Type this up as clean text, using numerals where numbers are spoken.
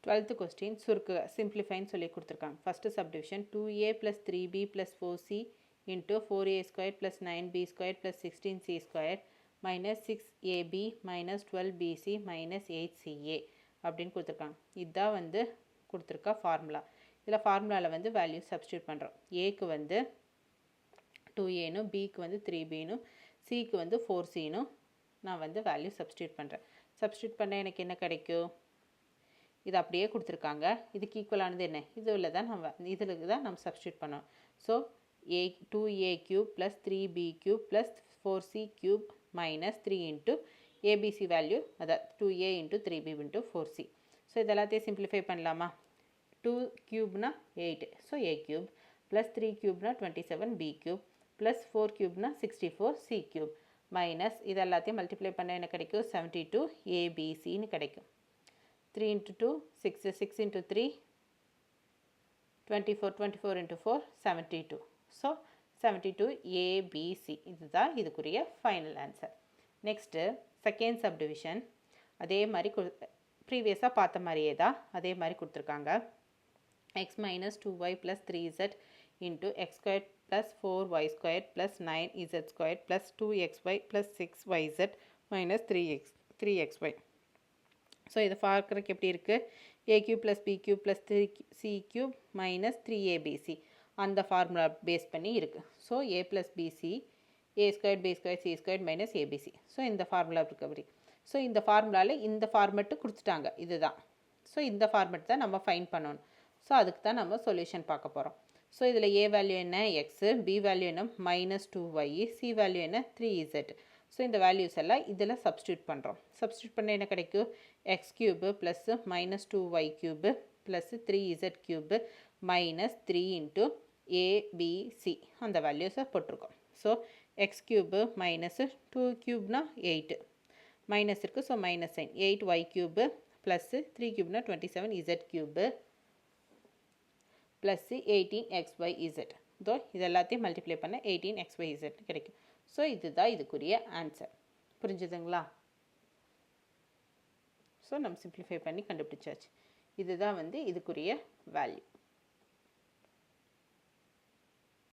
12th question சுருக்குக simplifyன்னு சொல்லி கொடுத்துருக்காங்க. First subdivision 2a plus 3b plus 4c into 4a squared plus 9b squared plus 16c squared minus 6ab minus 12bc minus 8ca அப்படின்னு கொடுத்துருக்காங்க. இதுதான் வந்து கொடுத்துருக்கா formula. இதில் ஃபார்முலாவில் வந்து வேல்யூ சப்ஸ்டியூட் பண்ணுறோம். ஏக்கு வந்து 2a பிக்கு வந்து 3b சிக்கு வந்து 4c நான் வந்து வேல்யூ சப்ஸ்டியூட் பண்ணுறேன். சப்ஸ்டியூட் பண்ண எனக்கு என்ன கிடைக்கும்? இது அப்படியே கொடுத்துருக்காங்க. இதுக்கு ஈக்குவலானது என்ன? இதில் தான் நம்ம சப்ஸ்டியூட் பண்ணோம். So 2a cube plus 3b cube plus 4c cube minus 3 into abc value அதான் 2a into 3b into 4c. So இதெல்லாத்தையும் சிம்பிளிஃபை பண்ணலாமா? 2 cube 8, so a cube plus 3 cube 27b cube plus 4 cube 64c cube minus இதெல்லாத்தையும் multiply பண்ண என்ன கிடைக்கும்? 72 abcன்னு கிடைக்கும். 3 into 2 6 6 into 3 24 24 into 4 72. So 72 ABC இதுதான் இதுக்குரிய final answer. Next second subdivision அதே மாதிரி ப்ரீவியஸாக பார்த்த மாதிரியே தான் அதே மாதிரி கொடுத்துருக்காங்க. x minus 2y plus 3z into x squared plus 4y squared plus 9z squared plus 2xy plus 6yz minus 3xy. So இதை பார்க்குறதுக்கு எப்படி இருக்குது? a cube plus b cube plus 3c cube minus 3abc அந்த formula base பண்ணி இருக்குது. So a plus bc a squared b squared c squared minus abc. So இந்த formula இருக்குது அப்படி. ஸோ இந்த ஃபார்முலாவில் இந்த ஃபார்மெட்டு கொடுத்துட்டாங்க. இதுதான். ஸோ இந்த ஃபார்மெட் தான் நம்ம ஃபைண்ட் பண்ணணும். ஸோ அதுக்கு தான் நம்ம சொல்யூஷன் பார்க்க போகிறோம். ஸோ இதில் a வேல்யூ என்ன? எக்ஸு, b வேல்யூ என்ன? -2y, c வேல்யூ என்ன? 3z. ஸோ இந்த வேல்யூஸ் எல்லாம் இதில் சப்ஸ்டியூட் பண்ணுறோம். சப்ஸ்டியூட் பண்ண என்ன கிடைக்கும்? X cube plus -2y cube plus 3z cube minus 3 into ABC அந்த வேல்யூஸை போட்டிருக்கோம். ஸோ எக்ஸ் கியூபு மைனஸ் 2 கியூப்னா 8 மைனஸ் இருக்குது. So minus sign 8y cube plus 3 கியூப்னா 27z கியூபு ப்ளஸ்ஸு 18xyz. இதோ இது எல்லாத்தையும் மல்டிப்ளை பண்ண 18xyz கிடைக்கும். ஸோ இதுதான் இதுக்குரிய ஆன்சர். புரிஞ்சுதுங்களா? ஸோ நம்ம சிம்பிளிஃபை பண்ணி கண்டுபிடிச்சாச்சு. இதுதான் வந்து இதுக்குரிய வேல்யூ.